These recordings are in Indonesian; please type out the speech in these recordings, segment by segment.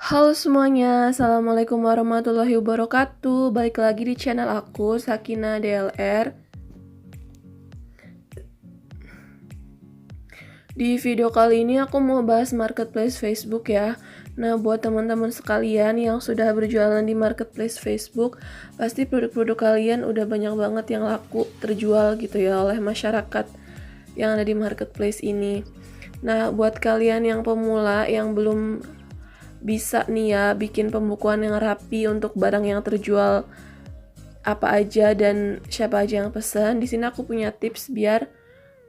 Halo semuanya, Assalamualaikum warahmatullahi wabarakatuh. Balik lagi di channel aku, Sakina DLR. Di video kali ini aku mau bahas marketplace Facebook ya. Nah, buat teman-teman sekalian yang sudah berjualan di marketplace Facebook, pasti produk-produk kalian udah banyak banget yang laku terjual gitu ya oleh masyarakat yang ada di marketplace ini. Nah, buat kalian yang pemula yang belum bisa nih ya bikin pembukuan yang rapi untuk barang yang terjual apa aja dan siapa aja yang pesan. Di sini aku punya tips biar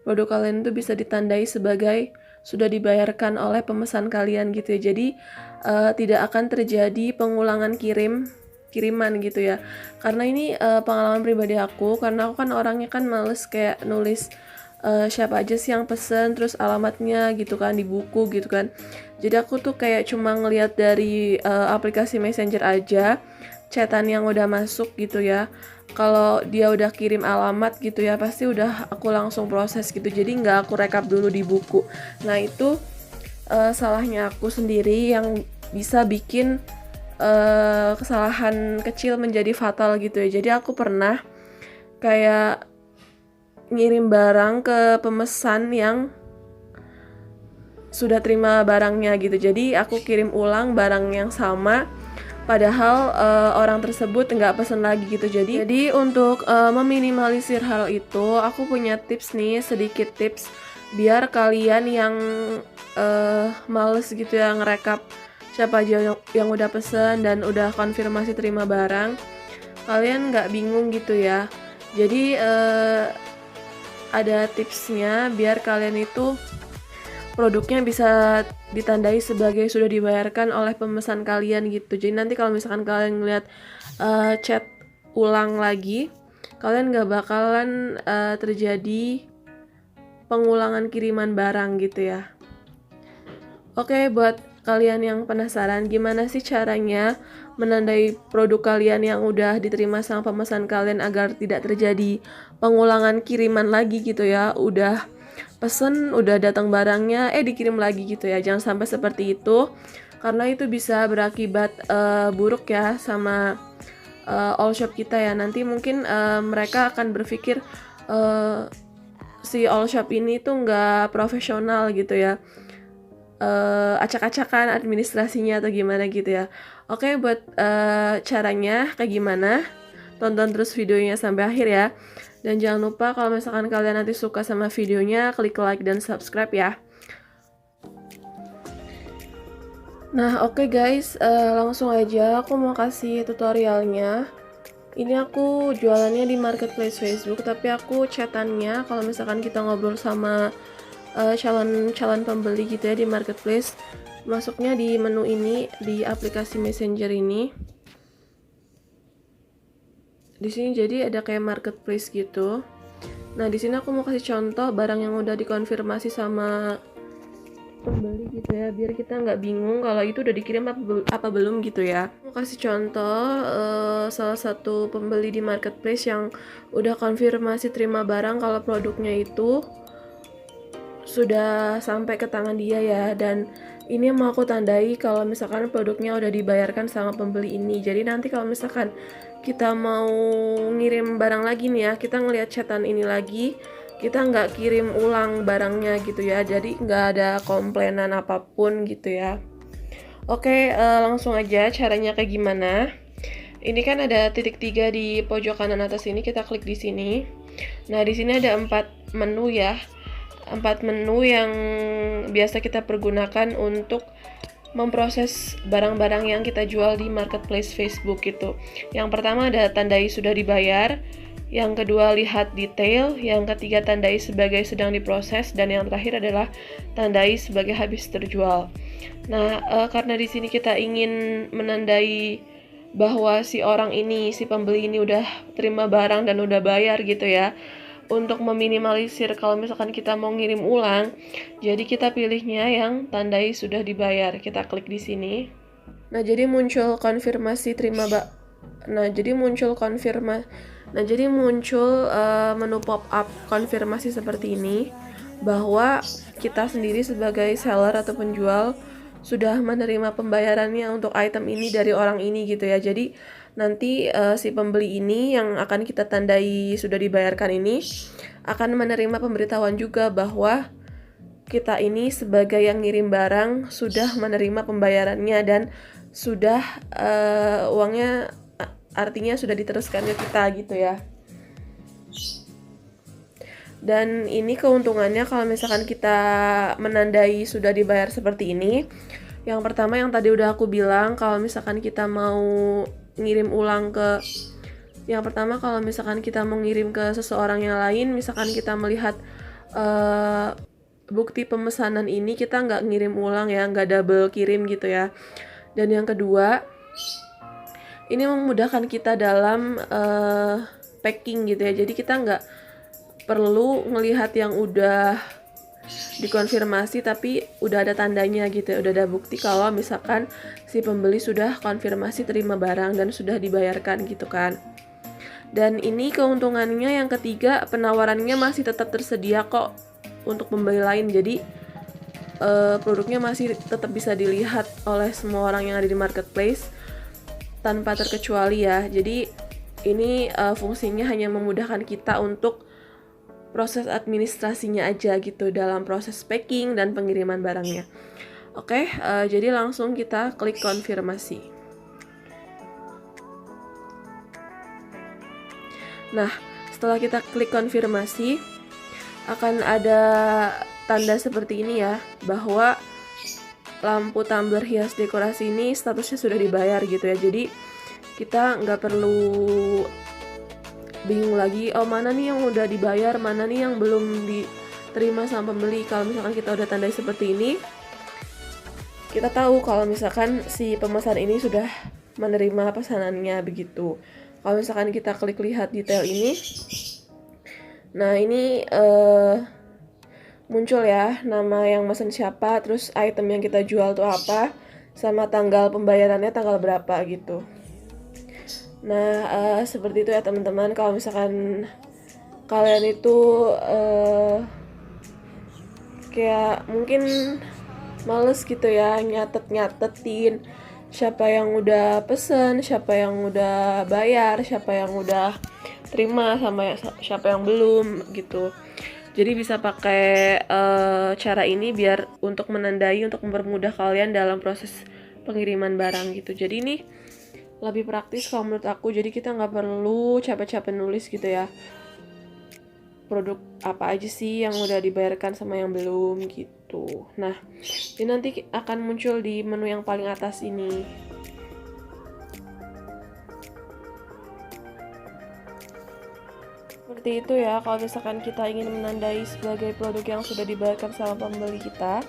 produk kalian itu bisa ditandai sebagai sudah dibayarkan oleh pemesan kalian gitu ya. Jadi tidak akan terjadi pengulangan kiriman gitu ya. Karena ini pengalaman pribadi aku, karena aku kan orangnya kan males kayak nulis siapa aja sih yang pesen terus alamatnya gitu kan di buku gitu kan. Jadi aku tuh kayak cuma ngelihat dari aplikasi Messenger aja chatan yang udah masuk gitu ya. Kalau dia udah kirim alamat gitu ya, pasti udah aku langsung proses gitu. Jadi nggak aku rekap dulu di buku. Nah itu salahnya aku sendiri yang bisa bikin kesalahan kecil menjadi fatal gitu ya. Jadi aku pernah kayak ngirim barang ke pemesan yang sudah terima barangnya gitu. Jadi aku kirim ulang barang yang sama, padahal orang tersebut nggak pesen lagi gitu. Jadi untuk meminimalisir hal itu, aku punya tips nih, sedikit tips biar kalian yang males gitu ya ngerekap siapa aja yang udah pesen dan udah konfirmasi terima barang, kalian nggak bingung gitu ya. Jadi ada tipsnya biar kalian itu produknya bisa ditandai sebagai sudah dibayarkan oleh pemesan kalian gitu. Jadi nanti kalau misalkan kalian ngeliat chat ulang lagi, kalian gak bakalan terjadi pengulangan kiriman barang gitu ya. Oke, buat kalian yang penasaran gimana sih caranya menandai produk kalian yang udah diterima sama pemesan kalian agar tidak terjadi pengulangan kiriman lagi gitu ya. Udah pesen, udah datang barangnya, dikirim lagi gitu ya. Jangan sampai seperti itu, karena itu bisa berakibat buruk ya sama all shop kita ya. Nanti mungkin mereka akan berpikir si all shop ini tuh nggak profesional gitu ya. Acak-acakan administrasinya atau gimana gitu ya. Oke, buat caranya kayak gimana, tonton terus videonya sampai akhir ya. Dan jangan lupa kalau misalkan kalian nanti suka sama videonya, klik like dan subscribe ya. Nah oke guys, langsung aja aku mau kasih tutorialnya. Ini aku jualannya di marketplace Facebook, tapi aku chatannya kalau misalkan kita ngobrol sama calon pembeli gitu ya di marketplace, masuknya di menu ini di aplikasi Messenger ini. Di sini jadi ada kayak marketplace gitu. Nah di sini aku mau kasih contoh barang yang udah dikonfirmasi sama pembeli gitu ya, biar kita nggak bingung kalau itu udah dikirim apa belum gitu ya. Mau kasih contoh salah satu pembeli di marketplace yang udah konfirmasi terima barang kalau produknya itu sudah sampai ke tangan dia ya, dan ini mau aku tandai kalau misalkan produknya udah dibayarkan sama pembeli ini. Jadi nanti kalau misalkan kita mau ngirim barang lagi nih ya, kita ngelihat chatan ini lagi, kita nggak kirim ulang barangnya gitu ya, jadi nggak ada komplainan apapun gitu ya. Oke, langsung aja caranya kayak gimana. Ini kan ada titik 3 di pojok kanan atas ini, kita klik di sini. Nah di sini ada 4 menu ya, 4 menu yang biasa kita pergunakan untuk memproses barang-barang yang kita jual di marketplace Facebook gitu. Yang pertama ada tandai sudah dibayar, yang kedua lihat detail, yang ketiga tandai sebagai sedang diproses, dan yang terakhir adalah tandai sebagai habis terjual. Nah, karena di sini kita ingin menandai bahwa si orang ini, si pembeli ini udah terima barang dan udah bayar gitu ya. Untuk meminimalisir kalau misalkan kita mau ngirim ulang, jadi kita pilihnya yang tandai sudah dibayar. Kita klik di sini. Nah, jadi muncul konfirmasi terima menu pop up konfirmasi seperti ini, bahwa kita sendiri sebagai seller atau penjual sudah menerima pembayarannya untuk item ini dari orang ini gitu ya. Jadi nanti si pembeli ini yang akan kita tandai sudah dibayarkan ini akan menerima pemberitahuan juga bahwa kita ini sebagai yang ngirim barang sudah menerima pembayarannya dan sudah uangnya artinya sudah diteruskan ke kita gitu ya. Dan ini keuntungannya kalau misalkan kita menandai sudah dibayar seperti ini. Yang pertama yang tadi udah aku bilang, kalau misalkan kita mau ngirim ulang ke kalau misalkan kita mau ngirim ke seseorang yang lain, misalkan kita melihat bukti pemesanan ini, kita nggak ngirim ulang ya, nggak double kirim gitu ya. Dan yang kedua, ini memudahkan kita dalam packing gitu ya. Jadi kita nggak perlu melihat yang udah dikonfirmasi tapi udah ada tandanya gitu ya, udah ada bukti kalau misalkan si pembeli sudah konfirmasi terima barang dan sudah dibayarkan gitu kan. Dan ini keuntungannya yang ketiga, penawarannya masih tetap tersedia kok untuk pembeli lain. Jadi produknya masih tetap bisa dilihat oleh semua orang yang ada di marketplace tanpa terkecuali ya. Jadi ini fungsinya hanya memudahkan kita untuk proses administrasinya aja gitu dalam proses packing dan pengiriman barangnya. Oke, jadi langsung kita klik konfirmasi. Nah, setelah kita klik konfirmasi, akan ada tanda seperti ini ya, bahwa lampu tumbler hias dekorasi ini statusnya sudah dibayar gitu ya. Jadi kita nggak perlu bingung lagi, oh mana nih yang udah dibayar, mana nih yang belum diterima sama pembeli. Kalau misalkan kita udah tandai seperti ini, kita tahu kalau misalkan si pemesan ini sudah menerima pesanannya begitu. Kalau misalkan kita klik lihat detail ini, nah ini muncul ya nama yang mesen siapa, terus item yang kita jual tuh apa, sama tanggal pembayarannya tanggal berapa gitu. Nah, seperti itu ya teman-teman. Kalau misalkan kalian itu kayak mungkin males gitu ya nyatetin siapa yang udah pesen, siapa yang udah bayar, siapa yang udah terima, sama siapa yang belum gitu. Jadi bisa pakai cara ini biar untuk menandai, untuk mempermudah kalian dalam proses pengiriman barang gitu. Jadi ini lebih praktis kalau menurut aku. Jadi kita nggak perlu capek-capek nulis gitu ya, produk apa aja sih yang udah dibayarkan sama yang belum gitu. Nah, ini nanti akan muncul di menu yang paling atas ini. Seperti itu ya kalau misalkan kita ingin menandai sebagai produk yang sudah dibayarkan sama pembeli kita.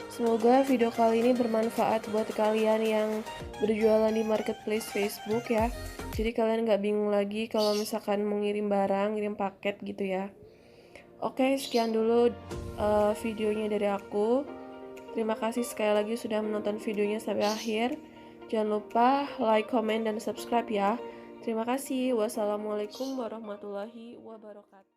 Semoga video kali ini bermanfaat buat kalian yang berjualan di marketplace Facebook ya. Jadi kalian nggak bingung lagi kalau misalkan mau ngirim barang, ngirim paket gitu ya. Oke, sekian dulu videonya dari aku. Terima kasih sekali lagi sudah menonton videonya sampai akhir. Jangan lupa like, comment, dan subscribe ya. Terima kasih. Wassalamualaikum warahmatullahi wabarakatuh.